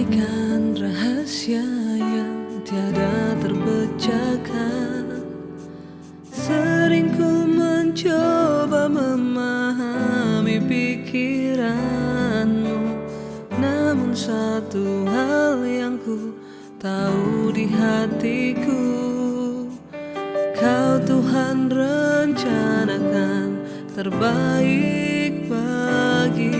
Bagaikan rahasia yang tiada terpecahkan, sering ku mencoba memahami pikiranmu. Namun satu hal yang ku tahu di hatiku, Kau Tuhan rencanakan terbaik bagiku.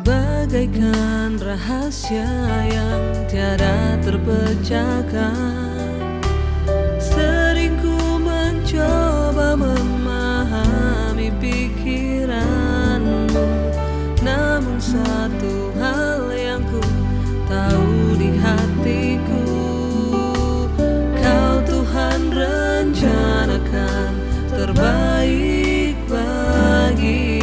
Bagaikan rahasia yang tiada terpecahkan, sering ku mencoba memahami pikiranmu. Namun satu hal yang ku tahu di hatiku, Kau Tuhan rencanakan terbaik bagiku.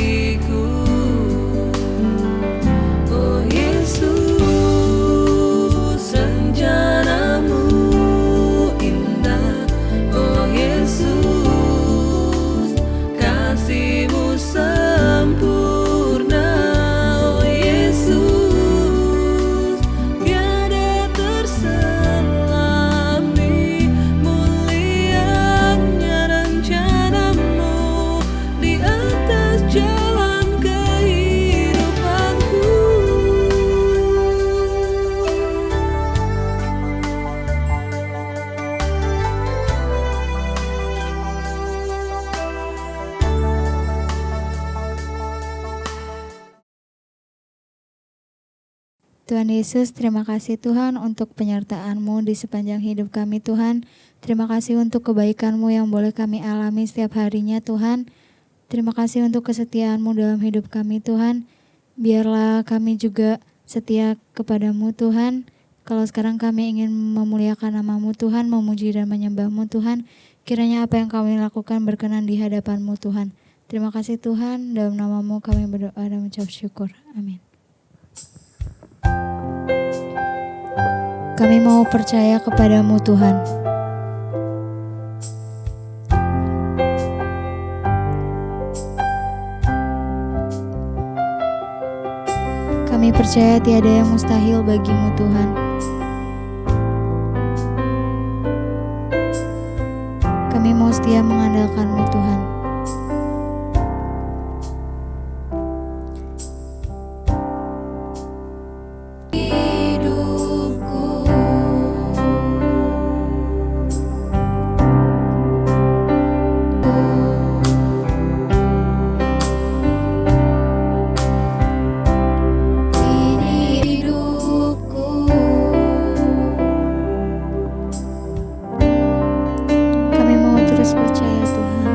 Tuhan Yesus, terima kasih Tuhan untuk penyertaan-Mu di sepanjang hidup kami Tuhan. Terima kasih untuk kebaikan-Mu yang boleh kami alami setiap harinya Tuhan. Terima kasih untuk kesetiaan-Mu dalam hidup kami Tuhan. Biarlah kami juga setia kepada-Mu Tuhan. Kalau sekarang kami ingin memuliakan nama-Mu Tuhan, memuji dan menyembah-Mu Tuhan, kiranya apa yang kami lakukan berkenan di hadapan-Mu Tuhan. Terima kasih Tuhan, dalam nama-Mu kami berdoa dan mengucap syukur. Amin. Kami mau percaya kepada-Mu Tuhan. Kami percaya tiada yang mustahil bagi-Mu Tuhan. Kami mau setia mengandalkan-Mu Tuhan. Percaya Tuhan.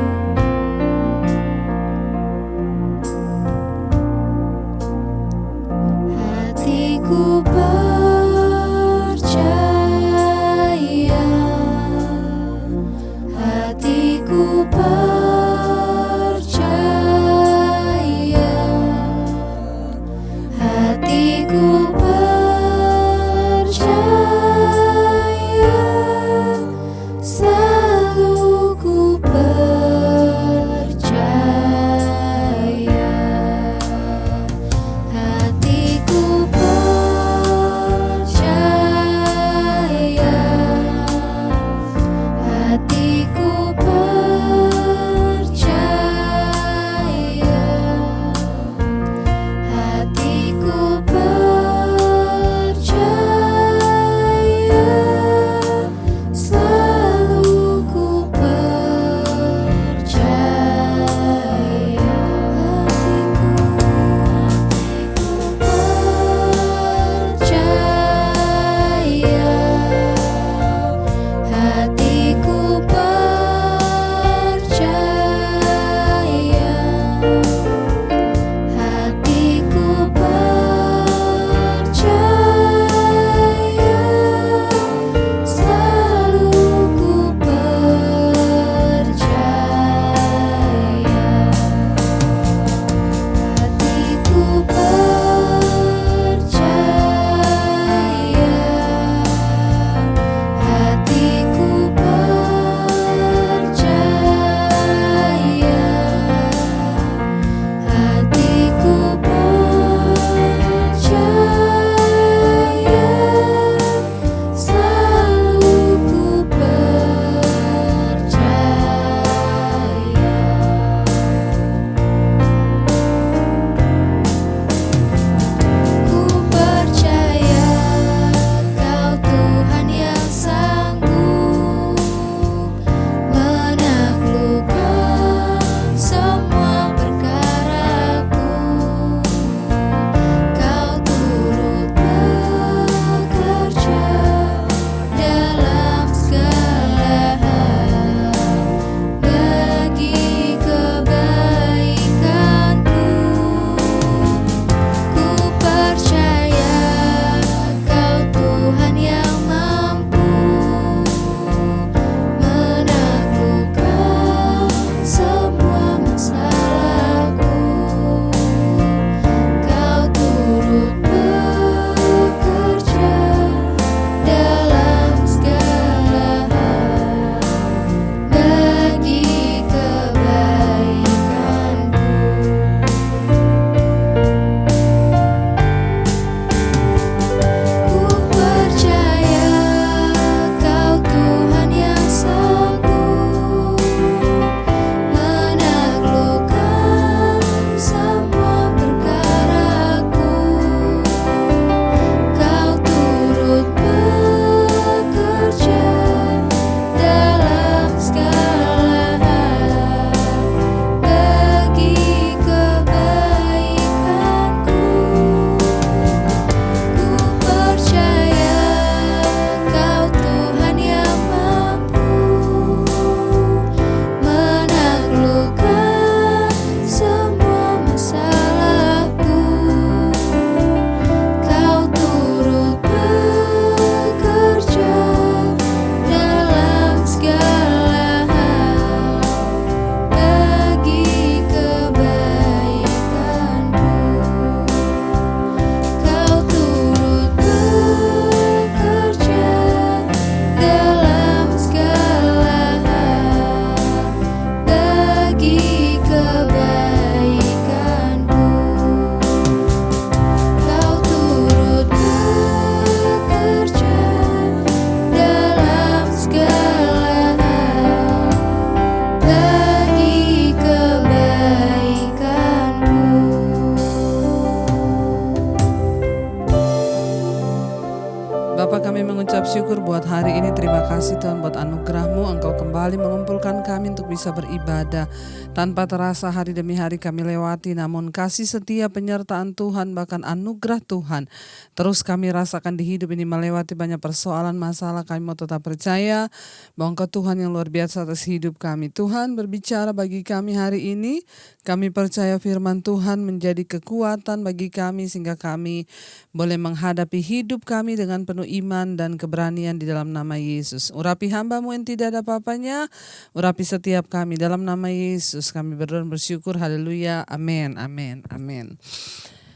kami mengucap syukur buat hari ini. Terima kasih Tuhan buat anugerah-Mu. Engkau kembali mengumpulkan kami untuk bisa beribadah. Tanpa terasa hari demi hari kami lewati, namun kasih setia penyertaan Tuhan, bahkan anugerah Tuhan terus kami rasakan di hidup ini. Melewati banyak persoalan, masalah, kami mau tetap percaya bahwa Engkau Tuhan yang luar biasa atas hidup kami. Tuhan berbicara bagi kami hari ini. Kami percaya firman Tuhan menjadi kekuatan bagi kami sehingga kami boleh menghadapi hidup kami dengan penuh iman dan keberanian di dalam nama Yesus. Urapi hamba-Mu yang tidak ada apa-apanya, urapi setiap kami dalam nama Yesus. Kami berdoa dan bersyukur, haleluya, amin, amin, amin.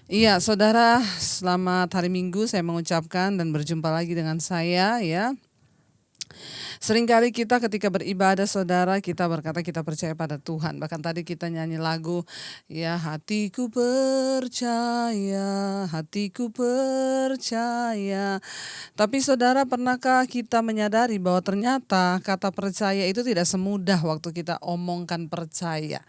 Iya saudara, selamat hari Minggu saya mengucapkan dan berjumpa lagi dengan saya ya. Seringkali kita ketika beribadah saudara, kita berkata kita percaya pada Tuhan. Bahkan tadi kita nyanyi lagu, ya hatiku percaya, hatiku percaya. Tapi saudara, pernahkah kita menyadari bahwa ternyata kata percaya itu tidak semudah waktu kita omongkan percaya.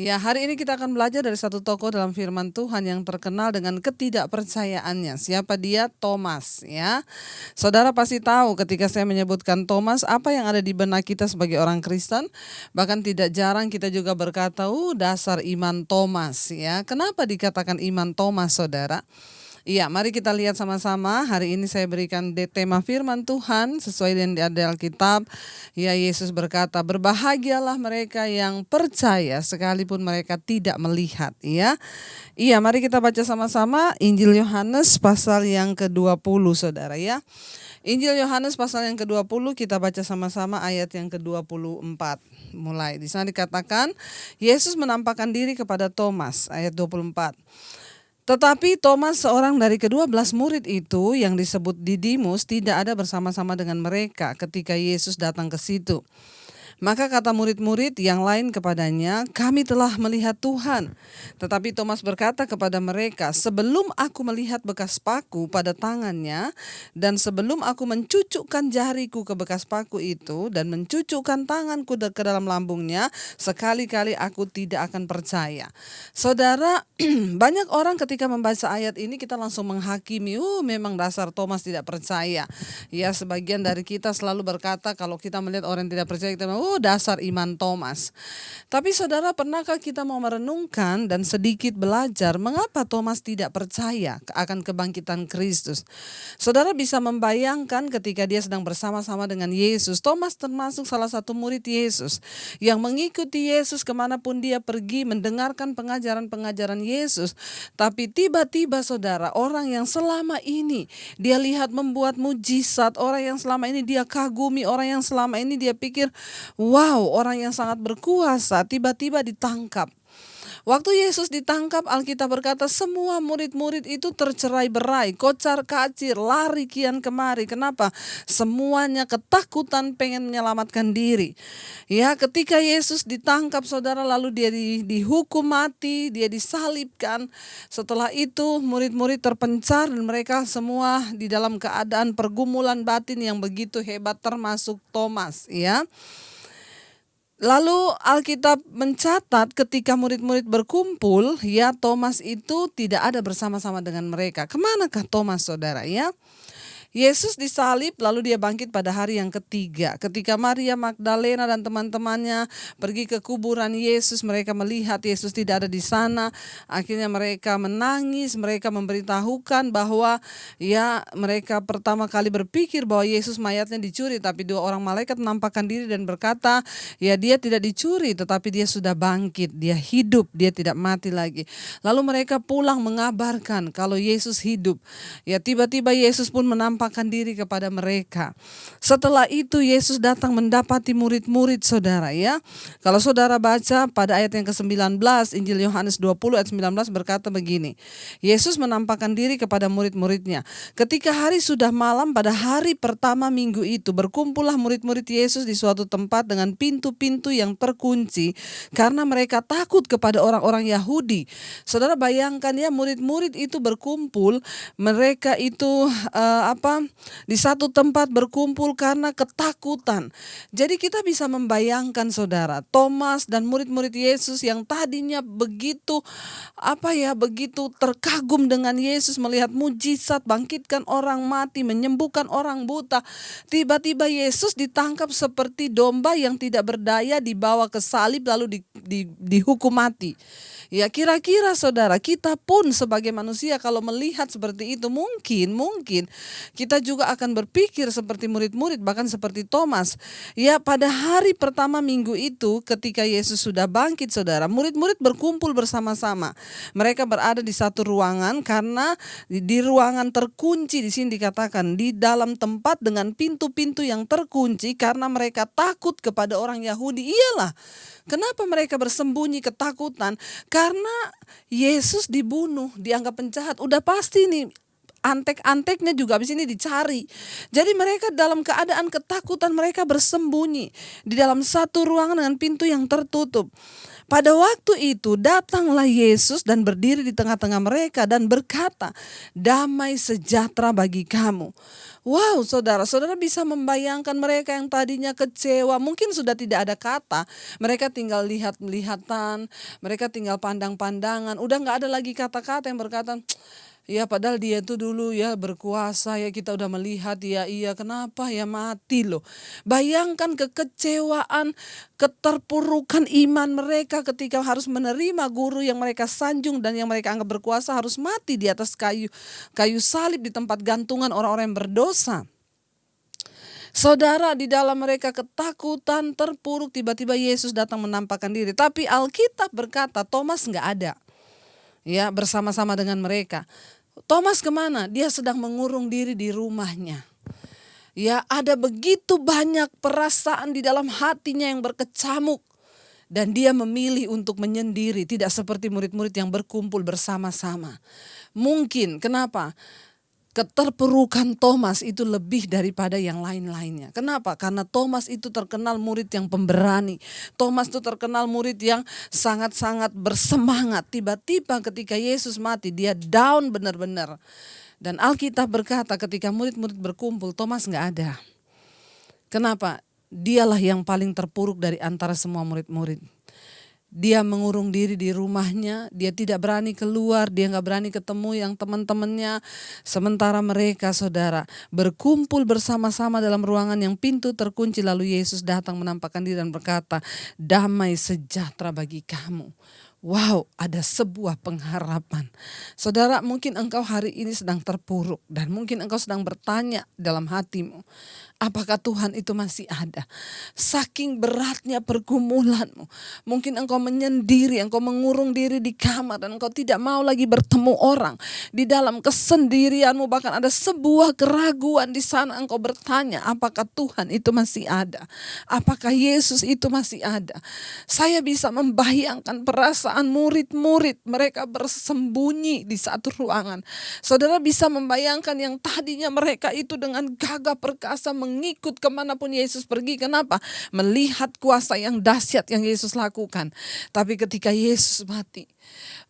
Ya, hari ini kita akan belajar dari satu tokoh dalam firman Tuhan yang terkenal dengan ketidakpercayaannya. Siapa dia? Thomas ya. Saudara pasti tahu ketika saya menyebutkan Thomas, apa yang ada di benak kita sebagai orang Kristen. Bahkan tidak jarang kita juga berkata, dasar iman Thomas ya. Kenapa dikatakan iman Thomas saudara? Iya, mari kita lihat sama-sama. Hari ini saya berikan tema firman Tuhan sesuai dengan di Alkitab. Ya, Yesus berkata, berbahagialah mereka yang percaya sekalipun mereka tidak melihat. Ya, iya, mari kita baca sama-sama Injil Yohanes pasal yang ke-20 saudara ya. Injil Yohanes pasal yang ke-20 kita baca sama-sama ayat yang ke-24. Mulai di sana dikatakan, Yesus menampakkan diri kepada Thomas, ayat 24. Tetapi Thomas, seorang dari ke-12 murid itu yang disebut Didimus, tidak ada bersama-sama dengan mereka ketika Yesus datang ke situ. Maka kata murid-murid yang lain kepadanya, kami telah melihat Tuhan. Tetapi Thomas berkata kepada mereka, sebelum aku melihat bekas paku pada tangannya, dan sebelum aku mencucukkan jariku ke bekas paku itu, dan mencucukkan tanganku ke dalam lambungnya, sekali-kali aku tidak akan percaya. Saudara, banyak orang ketika membaca ayat ini kita langsung menghakimi, memang dasar Thomas tidak percaya. Ya, sebagian dari kita selalu berkata kalau kita melihat orang yang tidak percaya, kita dasar iman Thomas. Tapi saudara, pernahkah kita mau merenungkan dan sedikit belajar mengapa Thomas tidak percaya akan kebangkitan Kristus? Saudara bisa membayangkan ketika dia sedang bersama-sama dengan Yesus. Thomas termasuk salah satu murid Yesus yang mengikuti Yesus kemanapun dia pergi, mendengarkan pengajaran-pengajaran Yesus. Tapi tiba-tiba saudara, orang yang selama ini dia lihat membuat mujizat, orang yang selama ini dia kagumi, orang yang selama ini dia pikir wow, orang yang sangat berkuasa tiba-tiba ditangkap. Waktu Yesus ditangkap, Alkitab berkata semua murid-murid itu tercerai-berai, kocar-kacir, lari kian kemari. Kenapa? Semuanya ketakutan pengen menyelamatkan diri. Ya, ketika Yesus ditangkap saudara, lalu dia dihukum mati, dia disalibkan. Setelah itu murid-murid terpencar dan mereka semua di dalam keadaan pergumulan batin yang begitu hebat, termasuk Thomas ya. Lalu Alkitab mencatat ketika murid-murid berkumpul, ya Thomas itu tidak ada bersama-sama dengan mereka. Kemanakah Thomas saudara ya? Yesus disalib lalu dia bangkit pada hari yang ketiga. Ketika Maria Magdalena dan teman-temannya pergi ke kuburan Yesus, mereka melihat Yesus tidak ada di sana. Akhirnya mereka menangis, mereka memberitahukan bahwa ya mereka pertama kali berpikir bahwa Yesus mayatnya dicuri. Tapi dua orang malaikat menampakkan diri dan berkata, ya dia tidak dicuri tetapi dia sudah bangkit, dia hidup, dia tidak mati lagi. Lalu mereka pulang mengabarkan kalau Yesus hidup. Ya tiba-tiba Yesus pun menampakkan diri kepada mereka. Setelah itu Yesus datang mendapati murid-murid saudara ya. Kalau saudara baca pada ayat yang ke-19 Injil Yohanes 20 ayat 19 berkata begini. Yesus menampakkan diri kepada murid-muridnya. Ketika hari sudah malam pada hari pertama minggu itu, berkumpullah murid-murid Yesus di suatu tempat dengan pintu-pintu yang terkunci karena mereka takut kepada orang-orang Yahudi. Saudara bayangkan ya, murid-murid itu berkumpul, mereka itu di satu tempat berkumpul karena ketakutan. Jadi kita bisa membayangkan saudara, Thomas dan murid-murid Yesus yang tadinya begitu begitu terkagum dengan Yesus, melihat mujizat, bangkitkan orang mati, menyembuhkan orang buta. Tiba-tiba Yesus ditangkap seperti domba yang tidak berdaya, dibawa ke salib lalu dihukum mati. Ya, kira-kira saudara, kita pun sebagai manusia kalau melihat seperti itu mungkin kita juga akan berpikir seperti murid-murid, bahkan seperti Thomas. Ya, pada hari pertama minggu itu ketika Yesus sudah bangkit saudara, murid-murid berkumpul bersama-sama. Mereka berada di satu ruangan karena di ruangan terkunci, di sini dikatakan di dalam tempat dengan pintu-pintu yang terkunci karena mereka takut kepada orang Yahudi. Iyalah, kenapa mereka bersembunyi ketakutan? Karena Yesus dibunuh, dianggap penjahat. Udah pasti nih, antek-anteknya juga habis ini dicari. Jadi mereka dalam keadaan ketakutan, mereka bersembunyi di dalam satu ruangan dengan pintu yang tertutup. Pada waktu itu datanglah Yesus dan berdiri di tengah-tengah mereka dan berkata, "Damai sejahtera bagi kamu." Wow, saudara bisa membayangkan mereka yang tadinya kecewa, mungkin sudah tidak ada kata, mereka tinggal lihat-lihatan, mereka tinggal pandang-pandangan, udah gak ada lagi kata-kata yang berkata, ya padahal dia itu dulu ya berkuasa ya, kita udah melihat ya, iya kenapa ya mati loh. Bayangkan kekecewaan, keterpurukan iman mereka ketika harus menerima guru yang mereka sanjung dan yang mereka anggap berkuasa harus mati di atas kayu salib di tempat gantungan orang-orang yang berdosa. Saudara, di dalam mereka ketakutan, terpuruk, tiba-tiba Yesus datang menampakkan diri. Tapi Alkitab berkata Thomas gak ada ya bersama-sama dengan mereka. Thomas kemana? Dia sedang mengurung diri di rumahnya. Ya, ada begitu banyak perasaan di dalam hatinya yang berkecamuk. Dan dia memilih untuk menyendiri, tidak seperti murid-murid yang berkumpul bersama-sama. Mungkin, kenapa? Keterpurukan Thomas itu lebih daripada yang lain-lainnya. Kenapa? Karena Thomas itu terkenal murid yang pemberani. Thomas itu terkenal murid yang sangat-sangat bersemangat. Tiba-tiba ketika Yesus mati, dia down benar-benar. Dan Alkitab berkata ketika murid-murid berkumpul, Thomas gak ada. Kenapa? Dialah yang paling terpuruk dari antara semua murid-murid. Dia mengurung diri di rumahnya, dia tidak berani keluar, dia gak berani ketemu yang teman-temannya. Sementara mereka saudara berkumpul bersama-sama dalam ruangan yang pintu terkunci, lalu Yesus datang menampakkan diri dan berkata, "Damai sejahtera bagi kamu." Wow, ada sebuah pengharapan. Saudara, mungkin engkau hari ini sedang terpuruk dan mungkin engkau sedang bertanya dalam hatimu, apakah Tuhan itu masih ada? Saking beratnya pergumulanmu. Mungkin engkau menyendiri, engkau mengurung diri di kamar dan engkau tidak mau lagi bertemu orang. Di dalam kesendirianmu bahkan ada sebuah keraguan di sana, engkau bertanya, apakah Tuhan itu masih ada? Apakah Yesus itu masih ada? Saya bisa membayangkan perasaan murid-murid, mereka bersembunyi di satu ruangan. Saudara bisa membayangkan yang tadinya mereka itu dengan gagah perkasa mengikut kemanapun Yesus pergi. Kenapa? Melihat kuasa yang dahsyat yang Yesus lakukan. Tapi ketika Yesus mati,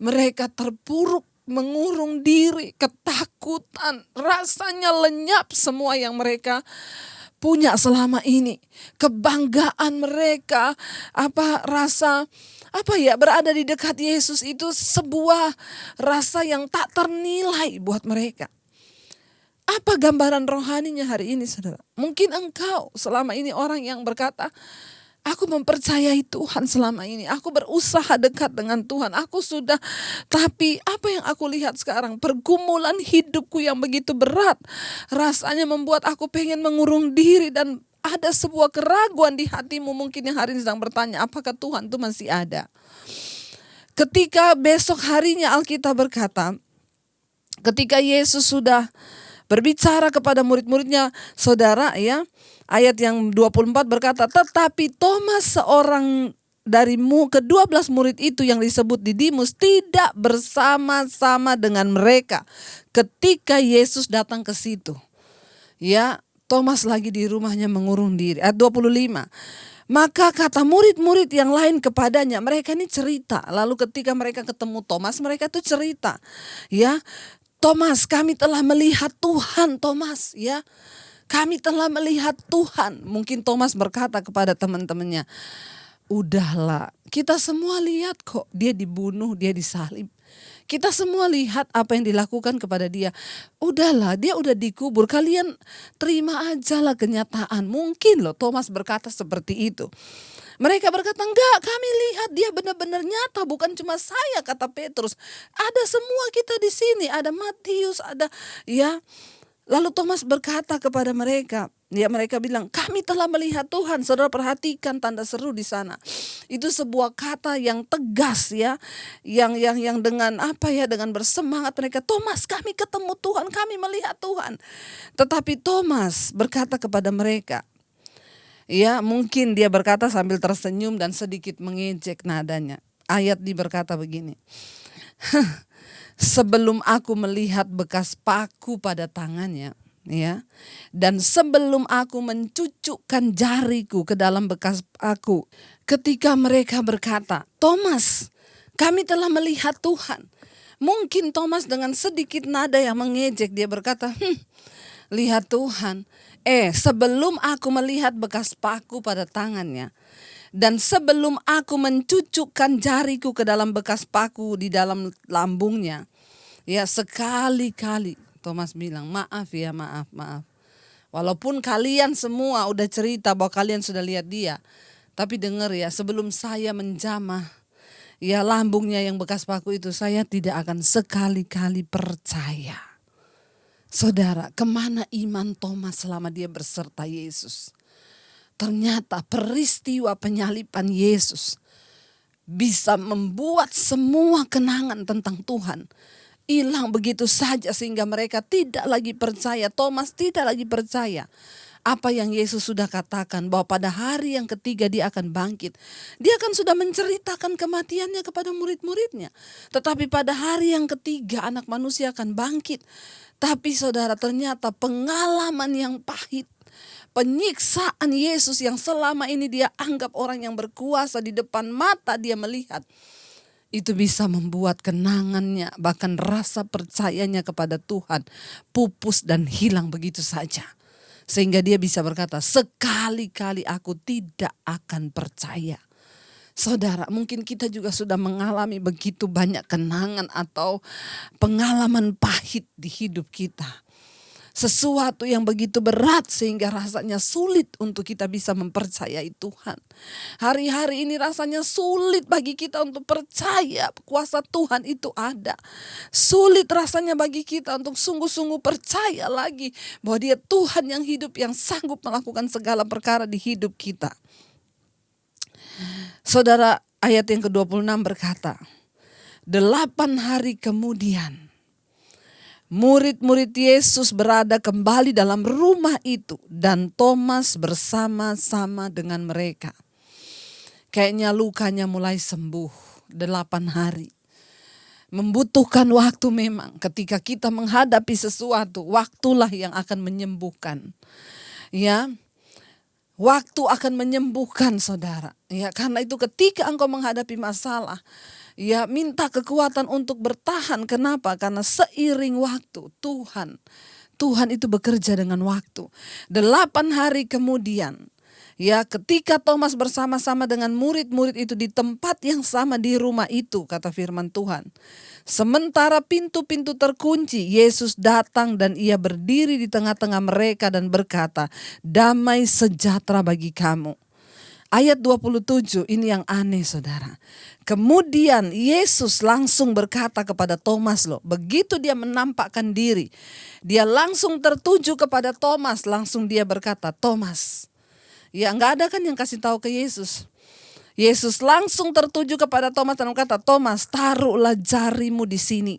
mereka terpuruk, mengurung diri, ketakutan, rasanya lenyap semua yang mereka punya selama ini. Kebanggaan mereka, berada di dekat Yesus itu sebuah rasa yang tak ternilai buat mereka. Apa gambaran rohaninya hari ini saudara? Mungkin engkau selama ini orang yang berkata, aku mempercayai Tuhan selama ini. Aku berusaha dekat dengan Tuhan. Tapi apa yang aku lihat sekarang? Pergumulan hidupku yang begitu berat. Rasanya membuat aku pengen mengurung diri dan ada sebuah keraguan di hatimu mungkin yang hari ini sedang bertanya, apakah Tuhan itu masih ada? Ketika besok harinya Alkitab berkata, ketika Yesus sudah berbicara kepada murid-muridnya, saudara ya, ayat yang 24 berkata, tetapi Thomas seorang dari ke-12 murid itu yang disebut Didimus tidak bersama-sama dengan mereka ketika Yesus datang ke situ. Ya, Thomas lagi di rumahnya mengurung diri. Ayat 25. Maka kata murid-murid yang lain kepadanya, mereka ini cerita. Lalu ketika mereka ketemu Thomas, mereka tuh cerita. Ya, Thomas, kami telah melihat Tuhan, Thomas, ya. Kami telah melihat Tuhan. Mungkin Thomas berkata kepada teman-temannya, udahlah, kita semua lihat kok dia dibunuh, dia disalib. Kita semua lihat apa yang dilakukan kepada dia. Udahlah, dia udah dikubur, kalian terima aja lah kenyataan. Mungkin loh Thomas berkata seperti itu. Mereka berkata, enggak, kami lihat dia benar-benar nyata, bukan cuma saya, kata Petrus. Ada semua kita di sini, ada Matius, ada ya. Lalu Thomas berkata kepada mereka, ya mereka bilang, kami telah melihat Tuhan. Saudara perhatikan tanda seru di sana. Itu sebuah kata yang tegas ya, yang dengan apa ya, dengan bersemangat mereka, Thomas, kami ketemu Tuhan, kami melihat Tuhan. Tetapi Thomas berkata kepada mereka, ya mungkin dia berkata sambil tersenyum dan sedikit mengejek nadanya. Ayat berkata begini, sebelum aku melihat bekas paku pada tangannya, ya, dan sebelum aku mencucukkan jariku ke dalam bekas paku, ketika mereka berkata, Thomas, kami telah melihat Tuhan. Mungkin Thomas dengan sedikit nada yang mengejek, dia berkata, lihat Tuhan. Sebelum aku melihat bekas paku pada tangannya, dan sebelum aku mencucukkan jariku ke dalam bekas paku di dalam lambungnya, ya sekali-kali Thomas bilang, maaf ya, maaf. Walaupun kalian semua udah cerita bahwa kalian sudah lihat dia, tapi dengar ya, sebelum saya menjamah ya lambungnya yang bekas paku itu, saya tidak akan sekali-kali percaya. Saudara, kemana iman Thomas selama dia berserta Yesus? Ternyata peristiwa penyaliban Yesus bisa membuat semua kenangan tentang Tuhan hilang begitu saja, sehingga mereka tidak lagi percaya. Thomas tidak lagi percaya apa yang Yesus sudah katakan, bahwa pada hari yang ketiga dia akan bangkit. Dia kan sudah menceritakan kematiannya kepada murid-muridnya. Tetapi pada hari yang ketiga anak manusia akan bangkit. Tapi saudara, ternyata pengalaman yang pahit, penyiksaan Yesus yang selama ini dia anggap orang yang berkuasa, di depan mata dia melihat, itu bisa membuat kenangannya, bahkan rasa percayanya kepada Tuhan pupus dan hilang begitu saja. Sehingga dia bisa berkata, sekali-kali aku tidak akan percaya. Saudara, mungkin kita juga sudah mengalami begitu banyak kenangan atau pengalaman pahit di hidup kita. Sesuatu yang begitu berat sehingga rasanya sulit untuk kita bisa mempercayai Tuhan. Hari-hari ini rasanya sulit bagi kita untuk percaya kuasa Tuhan itu ada. Sulit rasanya bagi kita untuk sungguh-sungguh percaya lagi bahwa Dia Tuhan yang hidup, yang sanggup melakukan segala perkara di hidup kita. Saudara, ayat yang ke-26 berkata, 8 hari kemudian murid-murid Yesus berada kembali dalam rumah itu dan Thomas bersama-sama dengan mereka. Kayaknya lukanya mulai sembuh 8 hari. Membutuhkan waktu memang. Ketika kita menghadapi sesuatu, waktulah yang akan menyembuhkan. Ya, waktu akan menyembuhkan saudara. Ya, karena itu ketika engkau menghadapi masalah, ya minta kekuatan untuk bertahan. Kenapa? Karena seiring waktu Tuhan itu bekerja dengan waktu. 8 hari kemudian, ya ketika Thomas bersama-sama dengan murid-murid itu di tempat yang sama di rumah itu, kata firman Tuhan. Sementara pintu-pintu terkunci, Yesus datang dan ia berdiri di tengah-tengah mereka dan berkata, damai sejahtera bagi kamu. Ayat 27 ini yang aneh saudara. Kemudian Yesus langsung berkata kepada Thomas loh. Begitu dia menampakkan diri, dia langsung tertuju kepada Thomas. Langsung dia berkata, Thomas. Ya enggak ada kan yang kasih tahu ke Yesus. Yesus langsung tertuju kepada Thomas dan berkata, Thomas, taruhlah jarimu di sini.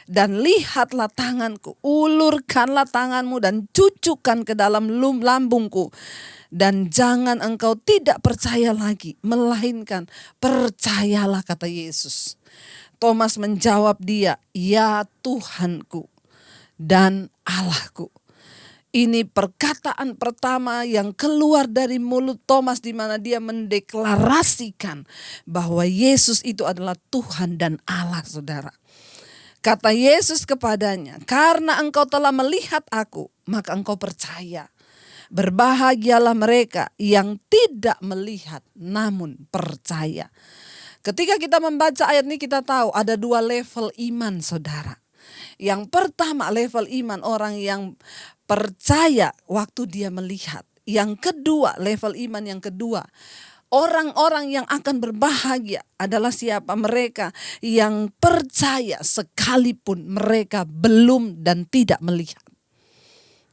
Dan lihatlah tanganku, ulurkanlah tanganmu dan cucukkan ke dalam lambungku. Dan jangan engkau tidak percaya lagi, melainkan percayalah, kata Yesus. Thomas menjawab dia, ya Tuhanku dan Allahku. Ini perkataan pertama yang keluar dari mulut Thomas, di mana dia mendeklarasikan bahwa Yesus itu adalah Tuhan dan Allah, saudara. Kata Yesus kepadanya, karena engkau telah melihat aku, maka engkau percaya. Berbahagialah mereka yang tidak melihat namun percaya. Ketika kita membaca ayat ini kita tahu ada dua level iman saudara. Yang pertama level iman orang yang percaya waktu dia melihat. Yang kedua level iman yang kedua, orang-orang yang akan berbahagia adalah siapa? Mereka yang percaya sekalipun mereka belum dan tidak melihat.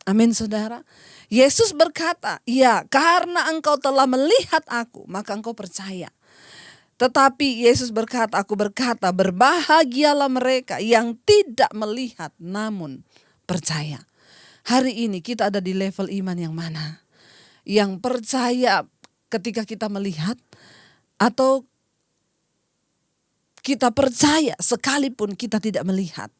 Amin saudara. Yesus berkata, ya karena engkau telah melihat aku maka engkau percaya. Tetapi Yesus berkata, aku berkata berbahagialah mereka yang tidak melihat namun percaya. Hari ini kita ada di level iman yang mana? Yang percaya ketika kita melihat atau kita percaya sekalipun kita tidak melihat.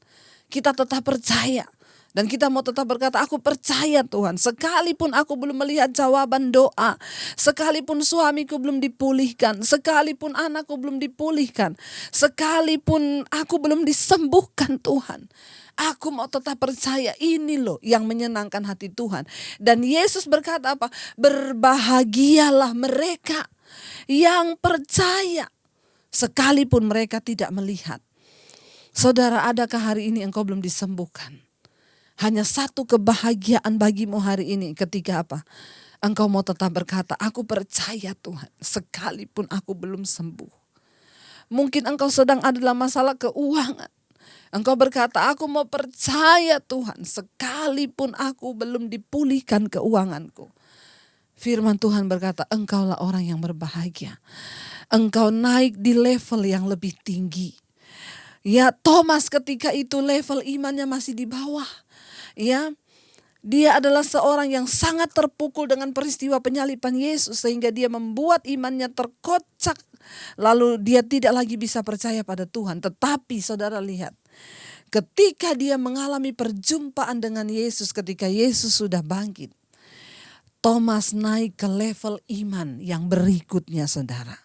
Kita tetap percaya. Dan kita mau tetap berkata, aku percaya Tuhan. Sekalipun aku belum melihat jawaban doa. Sekalipun suamiku belum dipulihkan. Sekalipun anakku belum dipulihkan. Sekalipun aku belum disembuhkan Tuhan. Aku mau tetap percaya, ini loh yang menyenangkan hati Tuhan. Dan Yesus berkata apa? Berbahagialah mereka yang percaya. Sekalipun mereka tidak melihat. Saudara, adakah hari ini engkau belum disembuhkan? Hanya satu kebahagiaan bagimu hari ini ketika apa? Engkau mau tetap berkata, aku percaya Tuhan sekalipun aku belum sembuh. Mungkin engkau sedang ada dalam masalah keuangan. Engkau berkata, aku mau percaya Tuhan sekalipun aku belum dipulihkan keuanganku. Firman Tuhan berkata, engkaulah orang yang berbahagia. Engkau naik di level yang lebih tinggi. Ya, Thomas ketika itu level imannya masih di bawah. Ya, dia adalah seorang yang sangat terpukul dengan peristiwa penyaliban Yesus sehingga dia membuat imannya terkocak. Lalu dia tidak lagi bisa percaya pada Tuhan. Tetapi saudara lihat, ketika dia mengalami perjumpaan dengan Yesus ketika Yesus sudah bangkit, Thomas naik ke level iman yang berikutnya saudara.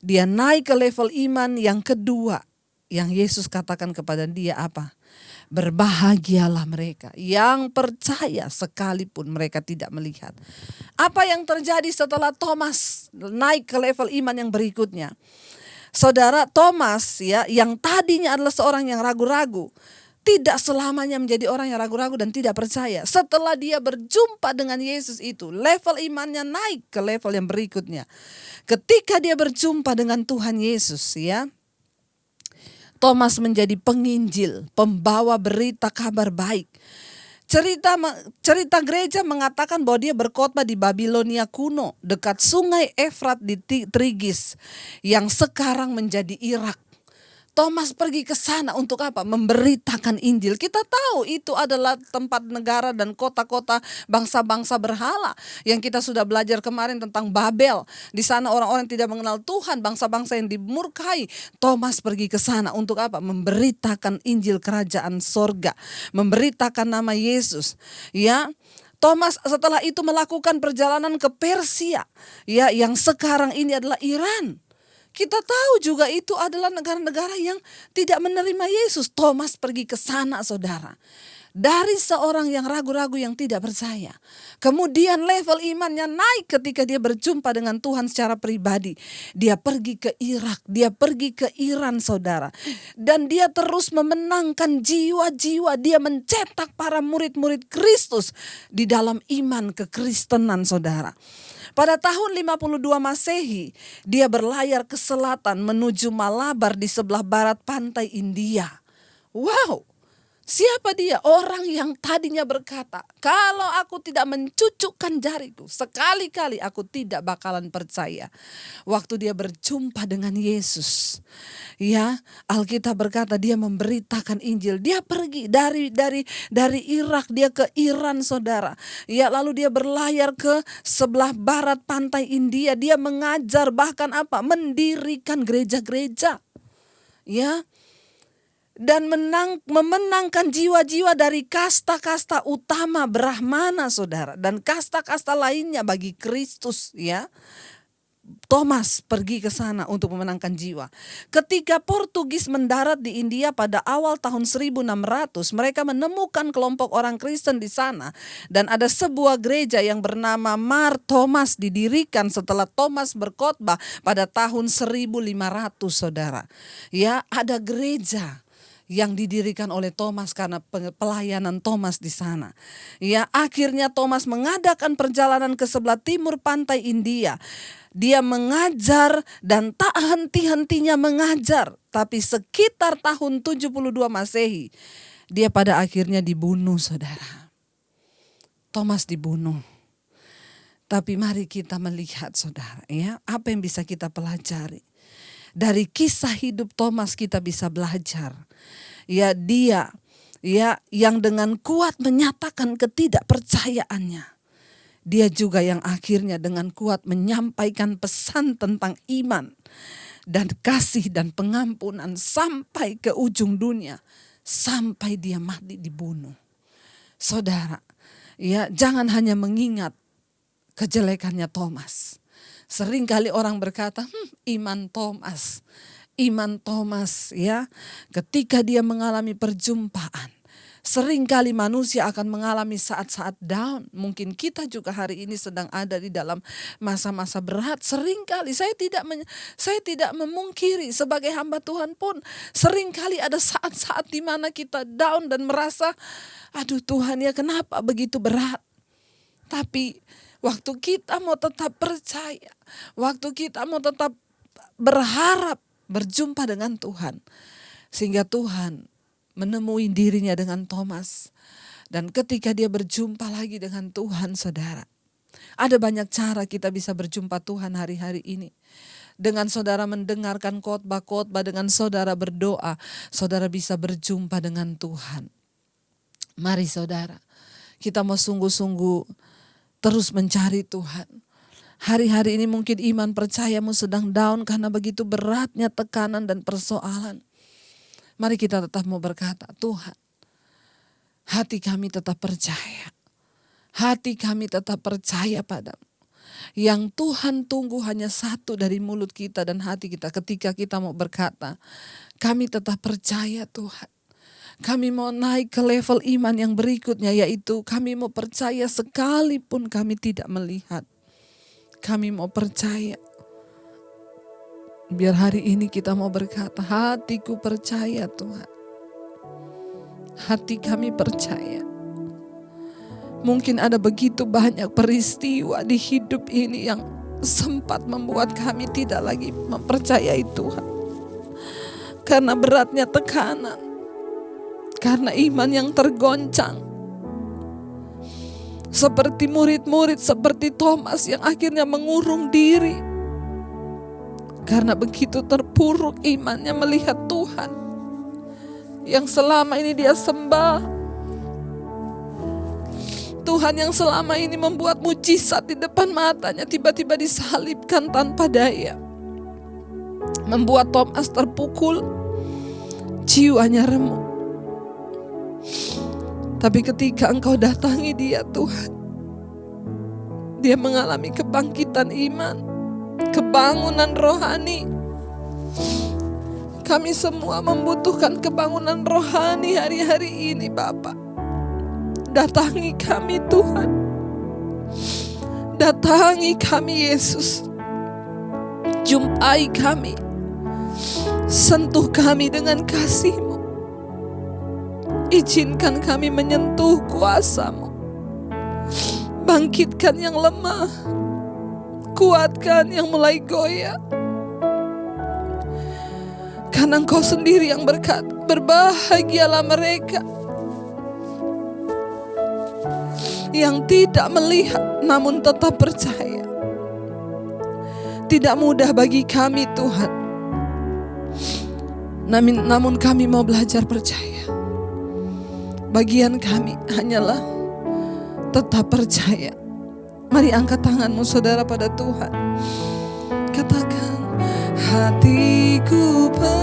Dia naik ke level iman yang kedua yang Yesus katakan kepada dia apa? Berbahagialah mereka yang percaya sekalipun mereka tidak melihat. Apa yang terjadi setelah Thomas naik ke level iman yang berikutnya? Saudara, Thomas ya yang tadinya adalah seorang yang ragu-ragu, tidak selamanya menjadi orang yang ragu-ragu dan tidak percaya. Setelah dia berjumpa dengan Yesus itu, level imannya naik ke level yang berikutnya. Ketika dia berjumpa dengan Tuhan Yesus ya, Thomas menjadi penginjil, pembawa berita kabar baik. Cerita gereja mengatakan bahwa dia berkhotbah di Babilonia kuno, dekat sungai Efrat di Trigis, yang sekarang menjadi Irak. Thomas pergi ke sana untuk apa? Memberitakan Injil. Kita tahu itu adalah tempat negara dan kota-kota bangsa-bangsa berhala. Yang kita sudah belajar kemarin tentang Babel. Di sana orang-orang tidak mengenal Tuhan, bangsa-bangsa yang dimurkai. Thomas pergi ke sana untuk apa? Memberitakan Injil kerajaan sorga. Memberitakan nama Yesus. Ya. Thomas setelah itu melakukan perjalanan ke Persia. Ya, yang sekarang ini adalah Iran. Kita tahu juga itu adalah negara-negara yang tidak menerima Yesus. Thomas pergi ke sana saudara. Dari seorang yang ragu-ragu yang tidak percaya. Kemudian level imannya naik ketika dia berjumpa dengan Tuhan secara pribadi. Dia pergi ke Irak, dia pergi ke Iran saudara. Dan dia terus memenangkan jiwa-jiwa. Dia mencetak para murid-murid Kristus di dalam iman kekristenan saudara. Pada tahun 52 Masehi, dia berlayar ke selatan menuju Malabar di sebelah barat pantai India. Wow, siapa dia? Orang yang tadinya berkata, kalau aku tidak mencucukkan jariku, sekali-kali aku tidak bakalan percaya. Waktu dia berjumpa dengan Yesus, ya, Alkitab berkata dia memberitakan Injil. Dia pergi dari Irak, dia ke Iran saudara. Ya, lalu dia berlayar ke sebelah barat pantai India. Dia mengajar bahkan apa? Mendirikan gereja-gereja. Ya. Dan memenangkan jiwa-jiwa dari kasta-kasta utama Brahmana saudara. Dan kasta-kasta lainnya bagi Kristus ya. Thomas pergi ke sana untuk memenangkan jiwa. Ketika Portugis mendarat di India pada awal tahun 1600, mereka menemukan kelompok orang Kristen di sana. Dan ada sebuah gereja yang bernama Mar Thomas didirikan setelah Thomas berkhotbah pada tahun 1500, saudara. Ya, ada gereja yang didirikan oleh Thomas karena pelayanan Thomas di sana. Ya, akhirnya Thomas mengadakan perjalanan ke sebelah timur pantai India. Dia mengajar dan tak henti-hentinya mengajar. Tapi sekitar tahun 72 Masehi, dia pada akhirnya dibunuh, saudara. Thomas dibunuh. Tapi mari kita melihat, saudara, ya, apa yang bisa kita pelajari. Dari kisah hidup Thomas kita bisa belajar. Ya, dia yang dengan kuat menyatakan ketidakpercayaannya. Dia juga yang akhirnya dengan kuat menyampaikan pesan tentang iman dan kasih dan pengampunan sampai ke ujung dunia, sampai dia mati dibunuh. Saudara, ya, jangan hanya mengingat kejelekannya Thomas. Seringkali orang berkata, iman Thomas, ya, ketika dia mengalami perjumpaan. Seringkali manusia akan mengalami saat-saat down. Mungkin kita juga hari ini sedang ada di dalam masa-masa berat. Seringkali saya tidak memungkiri, sebagai hamba Tuhan pun seringkali ada saat-saat di mana kita down dan merasa, aduh Tuhan, ya kenapa begitu berat. Tapi waktu kita mau tetap percaya, waktu kita mau tetap berharap berjumpa dengan Tuhan, sehingga Tuhan menemui dirinya dengan Thomas. Dan ketika dia berjumpa lagi dengan Tuhan, saudara, ada banyak cara kita bisa berjumpa Tuhan hari-hari ini. Dengan saudara mendengarkan khotbah-khotbah, dengan saudara berdoa, saudara bisa berjumpa dengan Tuhan. Mari saudara, kita mau sungguh-sungguh terus mencari Tuhan. Hari-hari ini mungkin iman percayamu sedang down karena begitu beratnya tekanan dan persoalan. Mari kita tetap mau berkata, Tuhan, hati kami tetap percaya. Hati kami tetap percaya padamu. Yang Tuhan tunggu hanya satu dari mulut kita dan hati kita ketika kita mau berkata, kami tetap percaya Tuhan. Kami mau naik ke level iman yang berikutnya, yaitu kami mau percaya sekalipun kami tidak melihat. Kami mau percaya. Biar hari ini kita mau berkata, hatiku percaya Tuhan. Hati kami percaya. Mungkin ada begitu banyak peristiwa di hidup ini yang sempat membuat kami tidak lagi mempercayai Tuhan. Karena beratnya tekanan. Karena iman yang tergoncang. Seperti murid-murid seperti Thomas yang akhirnya mengurung diri. Karena begitu terpuruk imannya melihat Tuhan. Yang selama ini dia sembah. Tuhan yang selama ini membuat mujizat di depan matanya tiba-tiba disalibkan tanpa daya. Membuat Thomas terpukul. Jiwanya remuk. Tapi ketika engkau datangi dia Tuhan, dia mengalami kebangkitan iman, kebangunan rohani. Kami semua membutuhkan kebangunan rohani hari-hari ini Bapa. Datangi kami Tuhan. Datangi kami Yesus. Jumpai kami. Sentuh kami dengan kasih-Mu. Izinkan kami menyentuh kuasa-Mu. Bangkitkan yang lemah. Kuatkan yang mulai goyah. Karena Engkau sendiri yang berkata, berbahagialah mereka yang tidak melihat namun tetap percaya. Tidak mudah bagi kami Tuhan. Namun kami mau belajar percaya. Bagian kami hanyalah tetap percaya. Mari angkat tanganmu saudara pada Tuhan. Katakan, hatiku percaya.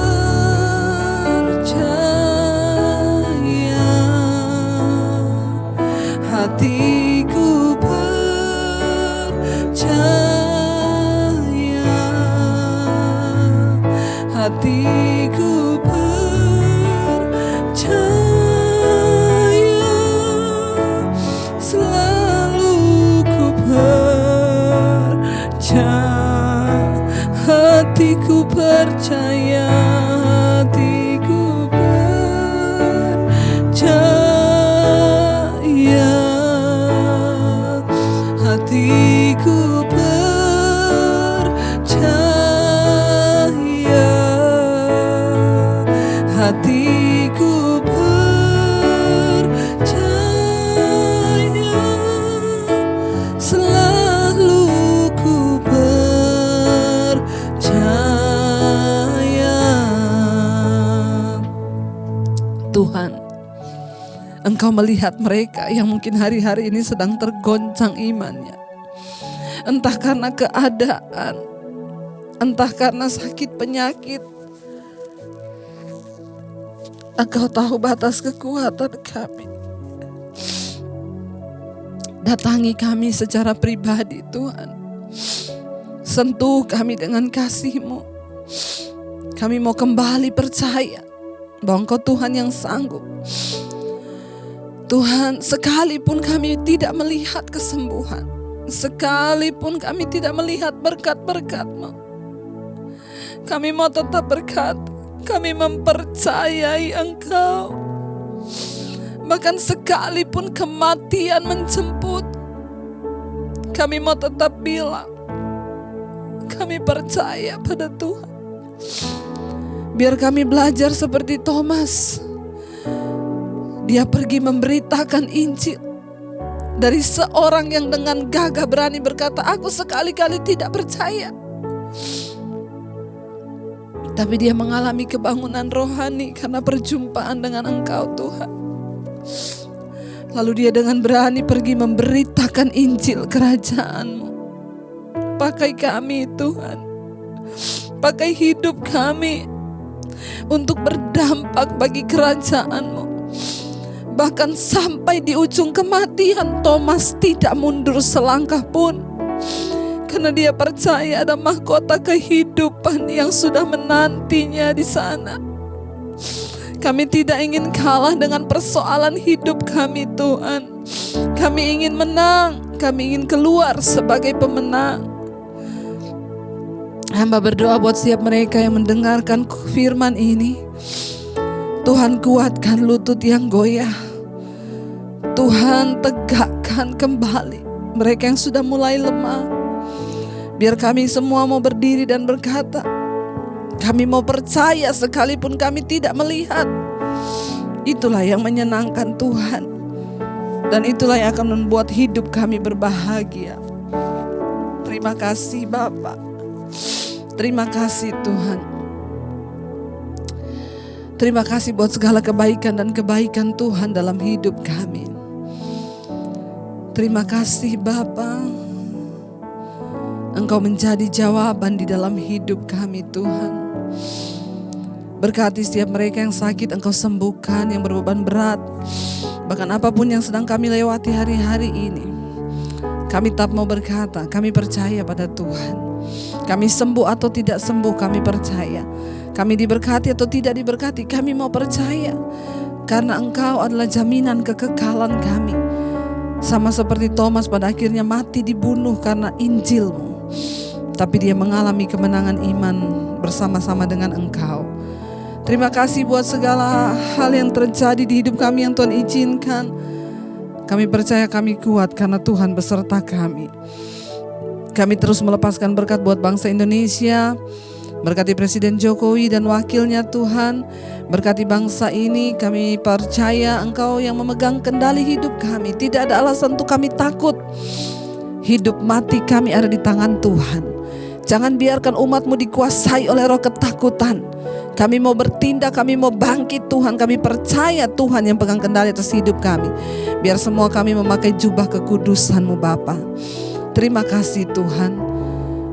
Hatiku percaya. hatiku percaya, selalu ku percaya, hatiku percaya, hatiku percaya, hatiku percaya, hatiku percaya, selalu ku percaya. Tuhan, Engkau melihat mereka yang mungkin hari-hari ini sedang tergoncang imannya. Entah karena keadaan, entah karena sakit penyakit. Engkau tahu batas kekuatan kami. Datangi kami secara pribadi Tuhan. Sentuh kami dengan kasih-Mu. Kami mau kembali percaya bahwa Engkau Tuhan yang sanggup. Tuhan, sekalipun kami tidak melihat kesembuhan, sekalipun kami tidak melihat berkat-berkat-Mu, kami mau tetap berkata, kami mempercayai Engkau. Bahkan sekalipun kematian menjemput, kami mau tetap bilang, kami percaya pada Tuhan. Biar kami belajar seperti Thomas. Dia pergi memberitakan Injil dari seorang yang dengan gagah berani berkata, aku sekali-kali tidak percaya. Tapi dia mengalami kebangunan rohani karena perjumpaan dengan Engkau Tuhan. Lalu dia dengan berani pergi memberitakan Injil kerajaan-Mu. Pakai kami Tuhan, pakai hidup kami untuk berdampak bagi kerajaan-Mu. Bahkan sampai di ujung kematian, Thomas tidak mundur selangkah pun. Karena dia percaya ada mahkota kehidupan yang sudah menantinya di sana. Kami tidak ingin kalah dengan persoalan hidup kami Tuhan. Kami ingin menang, kami ingin keluar sebagai pemenang. Hamba berdoa buat setiap mereka yang mendengarkan firman ini. Tuhan, kuatkan lutut yang goyah. Tuhan, tegakkan kembali mereka yang sudah mulai lemah. Biar kami semua mau berdiri dan berkata, kami mau percaya sekalipun kami tidak melihat. Itulah yang menyenangkan Tuhan. Dan itulah yang akan membuat hidup kami berbahagia. Terima kasih Bapa. Terima kasih Tuhan. Terima kasih buat segala kebaikan dan kebaikan Tuhan dalam hidup kami. Terima kasih Bapa. Engkau menjadi jawaban di dalam hidup kami Tuhan. Berkati setiap mereka yang sakit, Engkau sembuhkan, yang berbeban berat. Bahkan apapun yang sedang kami lewati hari-hari ini, kami tetap mau berkata, kami percaya pada Tuhan. Kami sembuh atau tidak sembuh, kami percaya. Kami diberkati atau tidak diberkati, kami mau percaya. Karena Engkau adalah jaminan kekekalan kami. Sama seperti Thomas pada akhirnya mati dibunuh karena Injil-Mu. Tapi dia mengalami kemenangan iman bersama-sama dengan Engkau. Terima kasih buat segala hal yang terjadi di hidup kami yang Tuhan izinkan. Kami percaya kami kuat karena Tuhan beserta kami. Kami terus melepaskan berkat buat bangsa Indonesia. Berkati Presiden Jokowi dan wakilnya Tuhan. Berkati bangsa ini, kami percaya Engkau yang memegang kendali hidup kami. Tidak ada alasan untuk kami takut. Hidup mati kami ada di tangan Tuhan. Jangan biarkan umat-Mu dikuasai oleh roh ketakutan. Kami mau bertindak, kami mau bangkit Tuhan. Kami percaya Tuhan yang pegang kendali atas hidup kami. Biar semua kami memakai jubah kekudusan-Mu Bapa. Terima kasih Tuhan.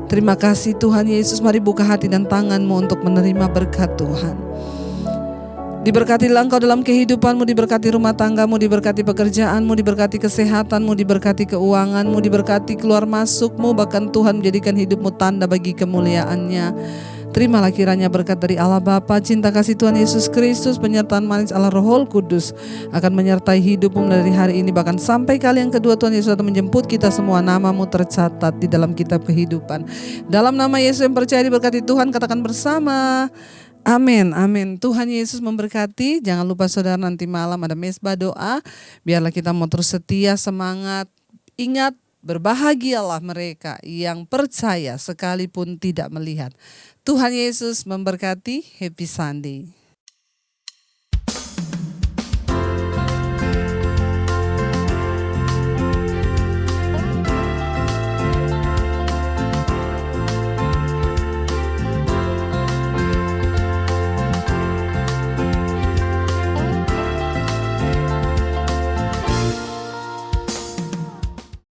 Terima kasih Tuhan Yesus. Mari buka hati dan tangan-Mu untuk menerima berkat Tuhan. Diberkatilah Engkau dalam kehidupan-Mu, diberkati rumah tangga-Mu, diberkati pekerjaan-Mu, diberkati kesehatan-Mu, diberkati keuangan-Mu, diberkati keluar masuk-Mu. Bahkan Tuhan menjadikan hidup-Mu tanda bagi kemuliaan-Nya. Terimalah kiranya berkat dari Allah Bapa, cinta kasih Tuhan Yesus Kristus, penyertaan manis Allah Roh Kudus akan menyertai hidupmu dari hari ini bahkan sampai kali yang kedua Tuhan Yesus datang menjemput kita semua. Namamu tercatat di dalam kitab kehidupan. Dalam nama Yesus yang percaya diberkati Tuhan, katakan bersama. Amin, amin. Tuhan Yesus memberkati. Jangan lupa saudara, nanti malam ada mesbah doa. Biarlah kita mau terus setia, semangat. Ingat, berbahagialah mereka yang percaya sekalipun tidak melihat. Tuhan Yesus memberkati. Happy Sunday.